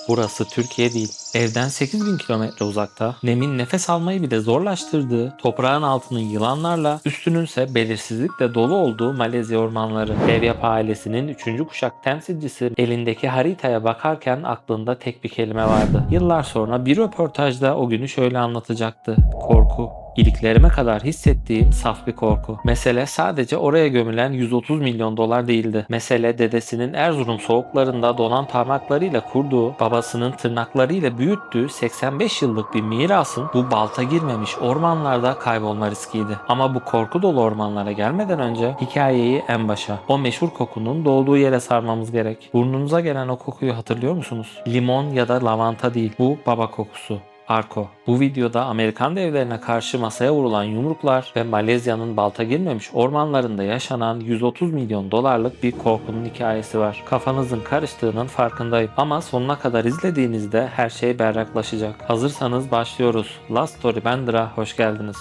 Burası Türkiye değil. Evden 8.000 kilometre uzakta, nemin nefes almayı bile zorlaştırdığı, toprağın altının yılanlarla, üstününse belirsizlikle dolu olduğu Malezya ormanları. Devyap ailesinin 3. kuşak temsilcisi elindeki haritaya bakarken aklında tek bir kelime vardı. Yıllar sonra bir röportajda o günü şöyle anlatacaktı: korku. İliklerime kadar hissettiğim saf bir korku. Mesele sadece oraya gömülen 130 milyon dolar değildi. Mesele dedesinin Erzurum soğuklarında donan parmaklarıyla kurduğu, babasının tırnaklarıyla büyüttüğü 85 yıllık bir mirasın bu balta girmemiş ormanlarda kaybolma riskiydi. Ama bu korku dolu ormanlara gelmeden önce hikayeyi en başa, o meşhur kokunun doğduğu yere sarmamız gerek. Burnunuza gelen o kokuyu hatırlıyor musunuz? Limon ya da lavanta değil, bu baba kokusu. Arko. Bu videoda Amerikan devlerine karşı masaya vurulan yumruklar ve Malezya'nın balta girmemiş ormanlarında yaşanan 130 milyon dolarlık bir korkunun hikayesi var. Kafanızın karıştığının farkındayım ama sonuna kadar izlediğinizde her şey berraklaşacak. Hazırsanız başlıyoruz. Last Story Bender'a hoş geldiniz.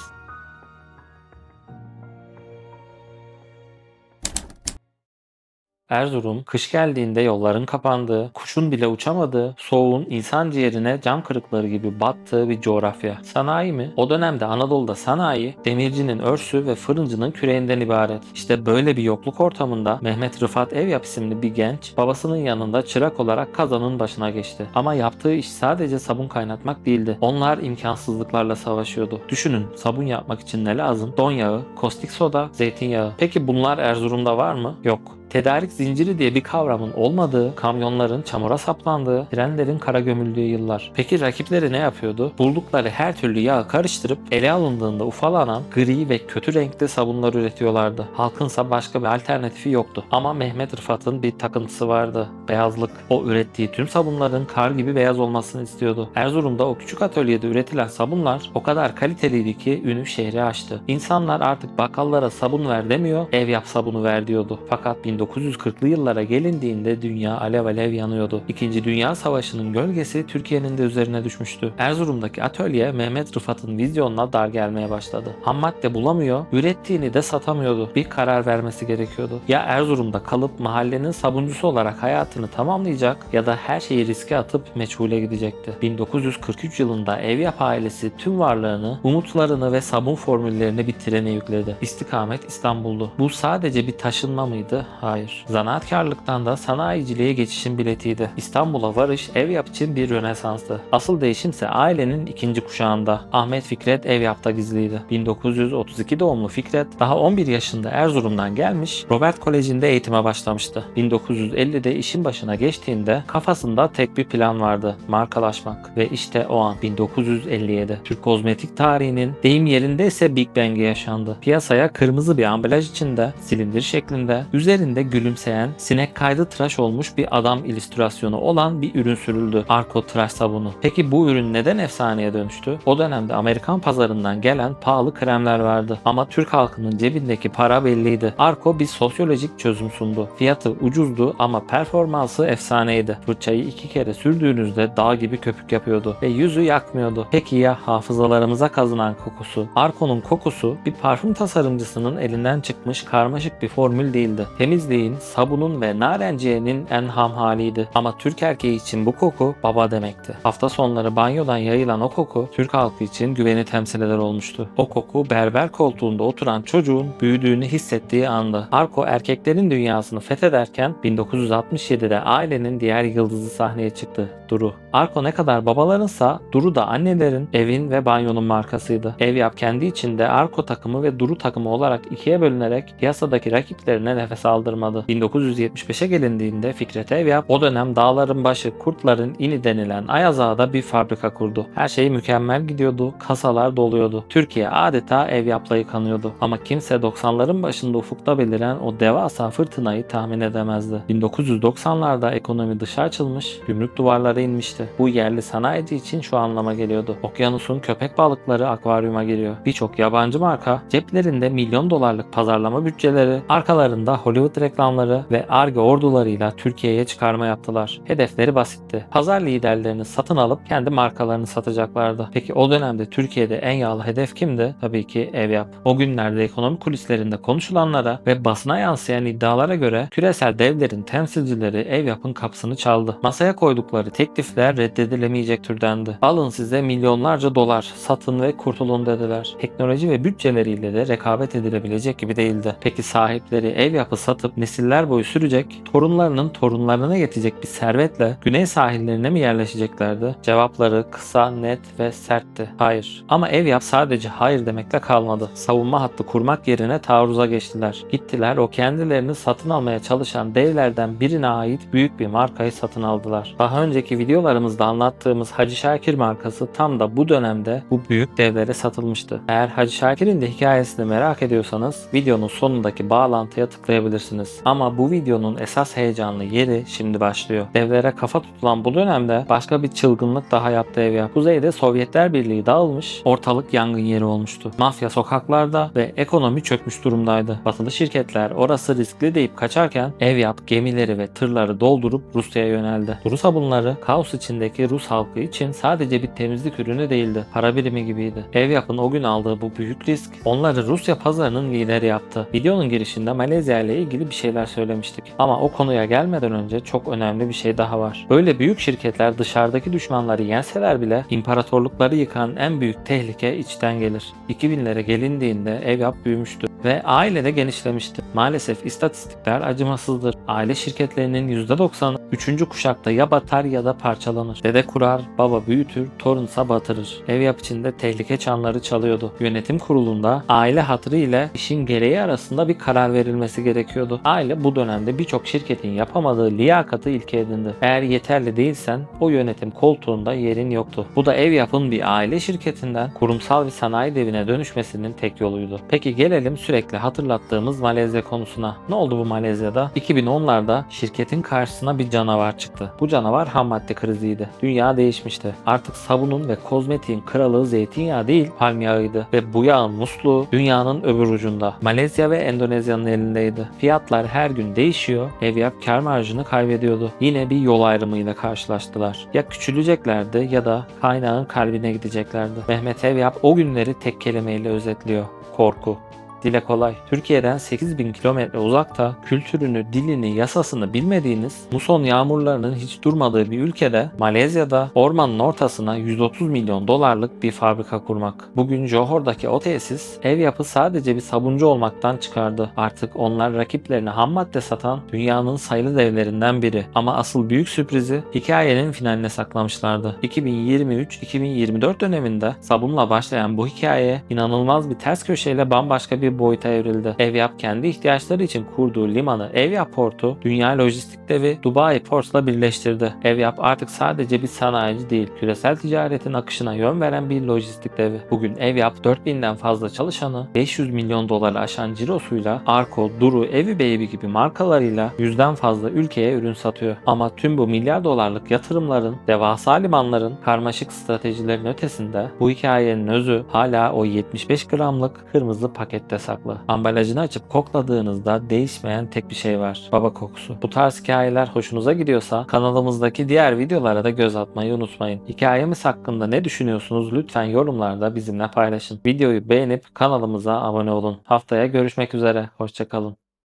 Erzurum, kış geldiğinde yolların kapandığı, kuşun bile uçamadığı, soğuğun insan ciğerine cam kırıkları gibi battığı bir coğrafya. Sanayi mi? O dönemde Anadolu'da sanayi, demircinin örsü ve fırıncının küreğinden ibaret. İşte böyle bir yokluk ortamında Mehmet Rıfat Evyap isimli bir genç, babasının yanında çırak olarak kazanın başına geçti. Ama yaptığı iş sadece sabun kaynatmak değildi. Onlar imkansızlıklarla savaşıyordu. Düşünün, sabun yapmak için ne lazım? Don yağı, kostik soda, zeytinyağı. Peki bunlar Erzurum'da var mı? Yok. Tedarik zinciri diye bir kavramın olmadığı, kamyonların çamura saplandığı, trenlerin kara gömüldüğü yıllar. Peki rakipleri ne yapıyordu? Buldukları her türlü yağı karıştırıp ele alındığında ufalanan gri ve kötü renkli sabunlar üretiyorlardı. Halkınsa başka bir alternatifi yoktu. Ama Mehmet Rıfat'ın bir takıntısı vardı: beyazlık. O ürettiği tüm sabunların kar gibi beyaz olmasını istiyordu. Erzurum'da o küçük atölyede üretilen sabunlar o kadar kaliteliydi ki ünü şehri aştı. İnsanlar artık bakkallara sabun ver demiyor, ev yap sabunu ver diyordu. Fakat 1940'lı yıllara gelindiğinde dünya alev alev yanıyordu. İkinci Dünya Savaşı'nın gölgesi Türkiye'nin de üzerine düşmüştü. Erzurum'daki atölye Mehmet Rıfat'ın vizyonuna dar gelmeye başladı. Ham madde bulamıyor, ürettiğini de satamıyordu. Bir karar vermesi gerekiyordu. Ya Erzurum'da kalıp mahallenin sabuncusu olarak hayatını tamamlayacak ya da her şeyi riske atıp meçhule gidecekti. 1943 yılında Evyap ailesi tüm varlığını, umutlarını ve sabun formüllerini bir trene yükledi. İstikamet İstanbul'du. Bu sadece bir taşınma mıydı? Hayır. Zanaatkarlıktan da sanayiciliğe geçişin biletiydi. İstanbul'a varış Evyap için bir rönesanstı. Asıl değişimse ailenin ikinci kuşağında. Ahmet Fikret Evyap'ta gizliydi. 1932 doğumlu Fikret daha 11 yaşında Erzurum'dan gelmiş, Robert Koleji'nde eğitime başlamıştı. 1950'de işin başına geçtiğinde kafasında tek bir plan vardı: markalaşmak. Ve işte o an 1957. Türk kozmetik tarihinin deyim yerinde ise Big Bang'i yaşandı. Piyasaya kırmızı bir ambalaj içinde, silindir şeklinde, üzerinde gülümseyen, sinek kaydı tıraş olmuş bir adam illüstrasyonu olan bir ürün sürüldü: Arko tıraş sabunu. Peki bu ürün neden efsaneye dönüştü? O dönemde Amerikan pazarından gelen pahalı kremler vardı. Ama Türk halkının cebindeki para belliydi. Arko bir sosyolojik çözüm sundu. Fiyatı ucuzdu ama performansı efsaneydi. Fırçayı 2 kere sürdüğünüzde dağ gibi köpük yapıyordu ve yüzü yakmıyordu. Peki ya hafızalarımıza kazınan kokusu? Arko'nun kokusu bir parfüm tasarımcısının elinden çıkmış karmaşık bir formül değildi. Temizliğin, sabunun ve narenciyenin en ham haliydi. Ama Türk erkeği için bu koku baba demekti. Hafta sonları banyodan yayılan o koku Türk halkı için güveni temsil eder olmuştu. O koku berber koltuğunda oturan çocuğun büyüdüğünü hissettiği anda. Arko erkeklerin dünyasını fethederken 1967'de ailenin diğer yıldızı sahneye çıktı: Duru. Arko ne kadar babalarınsa Duru da annelerin, evin ve banyonun markasıydı. Evyap kendi içinde Arko takımı ve Duru takımı olarak ikiye bölünerek piyasadaki rakiplerine nefes aldırmadı. 1975'e gelindiğinde Fikret Evyap o dönem dağların başı, kurtların ini denilen Ayazağa'da bir fabrika kurdu. Her şey mükemmel gidiyordu, kasalar doluyordu. Türkiye adeta Evyap'la yıkanıyordu. Ama kimse 90'ların başında ufukta beliren o devasa fırtınayı tahmin edemezdi. 1990'larda ekonomi dışa açılmış, gümrük duvarları sulara inmişti. Bu yerli sanayici için şu anlama geliyordu: okyanusun köpek balıkları akvaryuma giriyor. Birçok yabancı marka ceplerinde milyon dolarlık pazarlama bütçeleri, arkalarında Hollywood reklamları ve Ar-Ge ordularıyla Türkiye'ye çıkarma yaptılar. Hedefleri basitti: pazar liderlerini satın alıp kendi markalarını satacaklardı. Peki o dönemde Türkiye'de en yağlı hedef kimdi? Tabii ki Evyap. O günlerde ekonomi kulislerinde konuşulanlara ve basına yansıyan iddialara göre küresel devlerin temsilcileri Evyap'ın kapısını çaldı. Masaya koydukları teklifler reddedilemeyecek türdendi. Alın size milyonlarca dolar, satın ve kurtulun dediler. Teknoloji ve bütçeleriyle de rekabet edilebilecek gibi değildi. Peki sahipleri Evyap'ı satıp nesiller boyu sürecek, torunlarının torunlarına yetecek bir servetle güney sahillerine mi yerleşeceklerdi? Cevapları kısa, net ve sertti: hayır. Ama Evyap sadece hayır demekle kalmadı. Savunma hattı kurmak yerine taarruza geçtiler. Gittiler, o kendilerini satın almaya çalışan devlerden birine ait büyük bir markayı satın aldılar. Daha önceki videolarımızda anlattığımız Hacı Şakir markası tam da bu dönemde bu büyük devlere satılmıştı. Eğer Hacı Şakir'in de hikayesini merak ediyorsanız videonun sonundaki bağlantıya tıklayabilirsiniz. Ama bu videonun esas heyecanlı yeri şimdi başlıyor. Devlere kafa tutulan bu dönemde başka bir çılgınlık daha yaptı Evyap. Kuzeyde Sovyetler Birliği dağılmış, ortalık yangın yeri olmuştu. Mafya sokaklarda ve ekonomi çökmüş durumdaydı. Batılı şirketler orası riskli deyip kaçarken Evyap gemileri ve tırları doldurup Rusya'ya yöneldi. Rus sabunları kaos içindeki Rus halkı için sadece bir temizlik ürünü değildi, para birimi gibiydi. Evyap'ın o gün aldığı bu büyük risk onları Rusya pazarının lideri yaptı. Videonun girişinde Malezya ile ilgili bir şeyler söylemiştik. Ama o konuya gelmeden önce çok önemli bir şey daha var. Böyle büyük şirketler dışarıdaki düşmanları yenseler bile imparatorlukları yıkan en büyük tehlike içten gelir. 2000'lere gelindiğinde Evyap büyümüştü ve aile de genişlemişti. Maalesef istatistikler acımasızdır. Aile şirketlerinin %90'ı 3. kuşakta ya batar ya da parçalanır. Dede kurar, baba büyütür, torunsa batırır. Evyap içinde tehlike çanları çalıyordu. Yönetim kurulunda aile hatırı ile işin gereği arasında bir karar verilmesi gerekiyordu. Aile bu dönemde birçok şirketin yapamadığı liyakatı ilke edindi. Eğer yeterli değilsen o yönetim koltuğunda yerin yoktu. Bu da Evyap'ın bir aile şirketinden kurumsal bir sanayi devine dönüşmesinin tek yoluydu. Peki gelelim sürekli hatırlattığımız Malezya konusuna. Ne oldu bu Malezya'da? 2010'larda şirketin karşısına bir canavar çıktı. Bu canavar ham madde kriziydi. Dünya değişmişti. Artık sabunun ve kozmetiğin kralı zeytinyağı değil, palm yağıydı ve bu yağın musluğu dünyanın öbür ucunda. Malezya ve Endonezya'nın elindeydi. Fiyatlar her gün değişiyor, Evyap kar marjını kaybediyordu. Yine bir yol ayrımıyla karşılaştılar. Ya küçüleceklerdi ya da kaynağın kalbine gideceklerdi. Mehmet Evyap o günleri tek kelimeyle özetliyor: korku. Dile kolay. Türkiye'den 8.000 kilometre uzakta, kültürünü, dilini, yasasını bilmediğiniz, muson yağmurlarının hiç durmadığı bir ülkede, Malezya'da ormanın ortasına 130 milyon dolarlık bir fabrika kurmak. Bugün Johor'daki o tesis Evyap'ı sadece bir sabuncu olmaktan çıkardı. Artık onlar rakiplerine ham madde satan dünyanın sayılı devlerinden biri. Ama asıl büyük sürprizi hikayenin finaline saklamışlardı. 2023-2024 döneminde sabunla başlayan bu hikaye inanılmaz bir ters köşeyle bambaşka bir boyuta evrildi. Evyap kendi ihtiyaçları için kurduğu limanı Evyap Port'u dünya lojistik devi Dubai Ports'la birleştirdi. Evyap artık sadece bir sanayici değil, küresel ticaretin akışına yön veren bir lojistik devi. Bugün Evyap 4000'den fazla çalışanı, 500 milyon doları aşan cirosuyla Arko, Duru, Evi Baby gibi markalarıyla 100'den fazla ülkeye ürün satıyor. Ama tüm bu milyar dolarlık yatırımların, devasa limanların, karmaşık stratejilerin ötesinde bu hikayenin özü hala o 75 gramlık kırmızı pakette saklı. Ambalajını açıp kokladığınızda değişmeyen tek bir şey var: baba kokusu. Bu tarz hikayeler hoşunuza gidiyorsa kanalımızdaki diğer videolara da göz atmayı unutmayın. Hikayemiz hakkında ne düşünüyorsunuz? Lütfen yorumlarda bizimle paylaşın. Videoyu beğenip kanalımıza abone olun. Haftaya görüşmek üzere. Hoşça kalın.